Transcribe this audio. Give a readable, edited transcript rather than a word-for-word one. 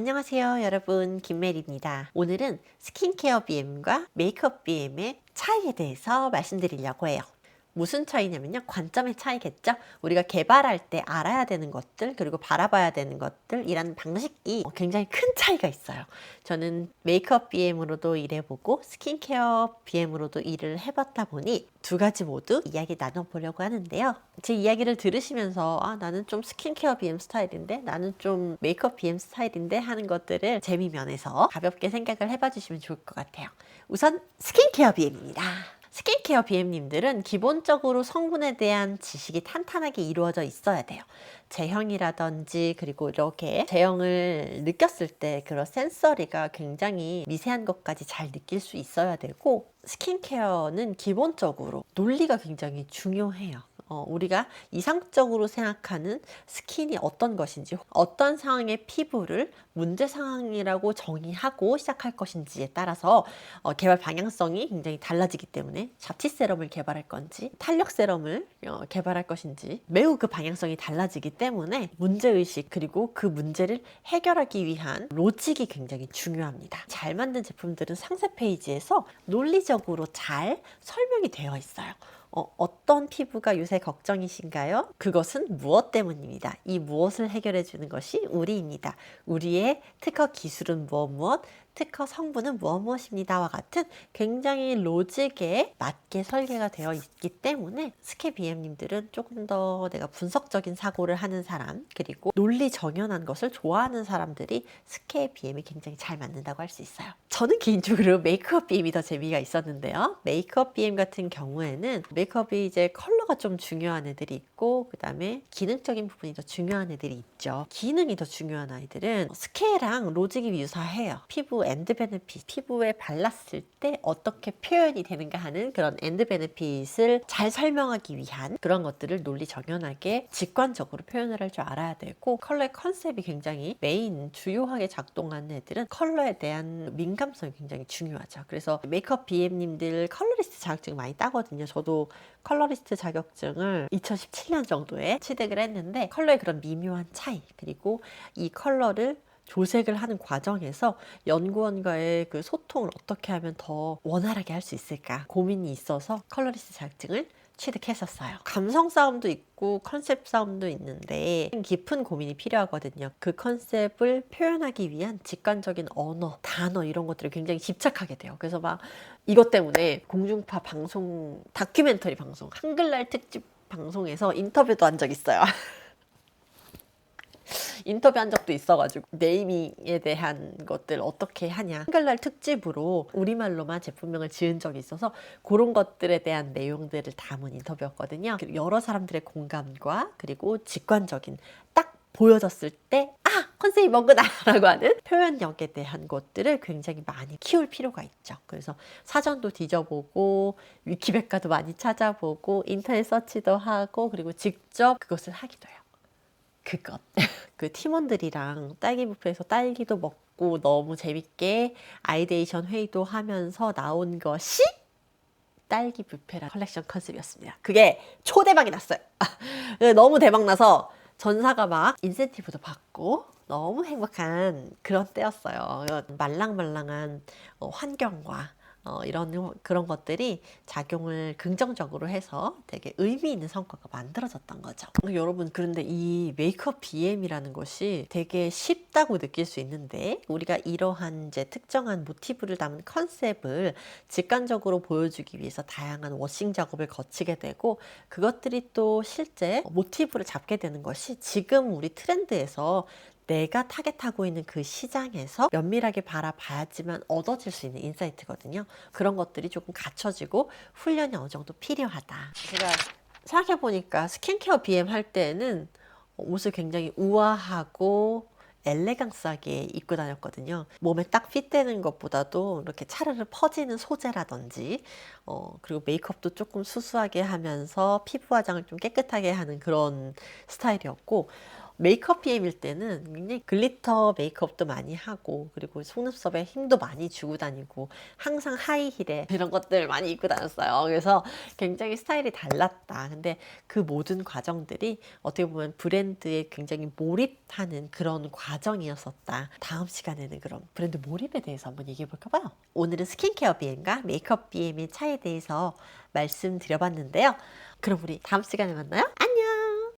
안녕하세요 여러분, 김메리입니다. 오늘은 스킨케어 BM과 메이크업 BM의 차이에 대해서 말씀드리려고 해요. 무슨 차이냐면요, 관점의 차이겠죠. 우리가 개발할 때 알아야 되는 것들, 그리고 바라봐야 되는 것들이라는 방식이 굉장히 큰 차이가 있어요. 저는 메이크업 BM으로도 일해보고 스킨케어 BM으로도 일을 해봤다 보니 두 가지 모두 이야기 나눠보려고 하는데요. 제 이야기를 들으시면서 나는 좀 스킨케어 BM 스타일인데, 나는 좀 메이크업 BM 스타일인데 하는 것들을 재미면에서 가볍게 생각을 해봐 주시면 좋을 것 같아요. 우선 스킨케어 BM입니다. 스킨케어 BM님들은 기본적으로 성분에 대한 지식이 탄탄하게 이루어져 있어야 돼요. 제형이라든지, 그리고 이렇게 제형을 느꼈을 때 그런 센서리가 굉장히 미세한 것까지 잘 느낄 수 있어야 되고, 스킨케어는 기본적으로 논리가 굉장히 중요해요. 우리가 이상적으로 생각하는 스킨이 어떤 것인지, 어떤 상황의 피부를 문제 상황이라고 정의하고 시작할 것인지에 따라서 개발 방향성이 굉장히 달라지기 때문에, 잡티 세럼을 개발할 건지 탄력 세럼을 개발할 것인지 매우 그 방향성이 달라지기 때문에 문제의식, 그리고 그 문제를 해결하기 위한 로직이 굉장히 중요합니다. 잘 만든 제품들은 상세 페이지에서 논리적으로 잘 설명이 되어 있어요. 어떤 피부가 요새 걱정이신가요? 그것은 무엇 때문입니다. 이 무엇을 해결해 주는 것이 우리입니다. 우리의 특허 기술은 무엇, 특허 성분은 무엇입니다와 같은 굉장히 로직에 맞게 설계가 되어 있기 때문에 스케 BM님들은 조금 더 내가 분석적인 사고를 하는 사람, 그리고 논리 정연한 것을 좋아하는 사람들이 스케 BM이 굉장히 잘 맞는다고 할 수 있어요. 저는 개인적으로 메이크업 BM이 더 재미가 있었는데요. 메이크업 BM 같은 경우에는 메이크업이 이제 컬러가 좀 중요한 애들이 있고, 그 다음에 기능적인 부분이 더 중요한 애들이 있죠. 기능이 더 중요한 아이들은 스케랑 로직이 유사해요. 피부 엔드 베네핏, 피부에 발랐을 때 어떻게 표현이 되는가 하는 그런 엔드 베네핏을 잘 설명하기 위한 그런 것들을 논리 정연하게 직관적으로 표현을 할 줄 알아야 되고, 컬러의 컨셉이 굉장히 메인 주요하게 작동하는 애들은 컬러에 대한 민감성이 굉장히 중요하죠. 그래서 메이크업 BM님들 컬러리스트 자격증 많이 따거든요. 저도 컬러리스트 자격증을 2017년 정도에 취득을 했는데, 컬러의 그런 미묘한 차이, 그리고 이 컬러를 조색을 하는 과정에서 연구원과의 그 소통을 어떻게 하면 더 원활하게 할 수 있을까 고민이 있어서 컬러리스트 자격증을 취득했었어요. 감성 싸움도 있고 컨셉 싸움도 있는데 깊은 고민이 필요하거든요. 그 컨셉을 표현하기 위한 직관적인 언어, 단어, 이런 것들을 굉장히 집착하게 돼요. 그래서 막 이것 때문에 공중파 방송, 다큐멘터리 방송, 한글날 특집 방송에서 인터뷰도 한 적 있어요. 인터뷰한 적도 있어가지고 네이밍에 대한 것들 어떻게 하냐, 한글날 특집으로 우리말로만 제품명을 지은 적이 있어서 그런 것들에 대한 내용들을 담은 인터뷰였거든요. 여러 사람들의 공감과 그리고 직관적인, 딱 보여졌을 때 컨셉이 뭐구나 라고 하는 표현력에 대한 것들을 굉장히 많이 키울 필요가 있죠. 그래서 사전도 뒤져보고 위키백과도 많이 찾아보고 인터넷 서치도 하고, 그리고 직접 그것을 하기도 해요. 그것. 그 팀원들이랑 딸기 뷔페에서 딸기도 먹고 너무 재밌게 아이데이션 회의도 하면서 나온 것이 딸기 뷔페라는 컬렉션 컨셉이었습니다. 그게 초대박이 났어요. 너무 대박 나서 전사가 막 인센티브도 받고 너무 행복한 그런 때였어요. 말랑말랑한 환경과 이런 그런 것들이 작용을 긍정적으로 해서 되게 의미 있는 성과가 만들어졌던 거죠. 여러분, 그런데 이 메이크업 BM이라는 것이 되게 쉽다고 느낄 수 있는데, 우리가 이러한 이제 특정한 모티브를 담은 컨셉을 직관적으로 보여주기 위해서 다양한 워싱 작업을 거치게 되고, 그것들이 또 실제 모티브를 잡게 되는 것이 지금 우리 트렌드에서 내가 타겟하고 있는 그 시장에서 면밀하게 바라봐야지만 얻어질 수 있는 인사이트거든요. 그런 것들이 조금 갖춰지고 훈련이 어느 정도 필요하다. 제가 생각해보니까 스킨케어 BM 할 때는 옷을 굉장히 우아하고 엘레강스하게 입고 다녔거든요. 몸에 딱 핏되는 것보다도 이렇게 차르르 퍼지는 소재라든지, 그리고 메이크업도 조금 수수하게 하면서 피부 화장을 좀 깨끗하게 하는 그런 스타일이었고, 메이크업 BM일 때는 굉장히 글리터 메이크업도 많이 하고 그리고 속눈썹에 힘도 많이 주고 다니고 항상 하이힐에 이런 것들 많이 입고 다녔어요. 그래서 굉장히 스타일이 달랐다. 근데 그 모든 과정들이 어떻게 보면 브랜드에 굉장히 몰입하는 그런 과정이었었다. 다음 시간에는 그럼 브랜드 몰입에 대해서 한번 얘기해 볼까 봐요. 오늘은 스킨케어 BM과 메이크업 BM의 차이에 대해서 말씀드려봤는데요. 그럼 우리 다음 시간에 만나요. 안녕!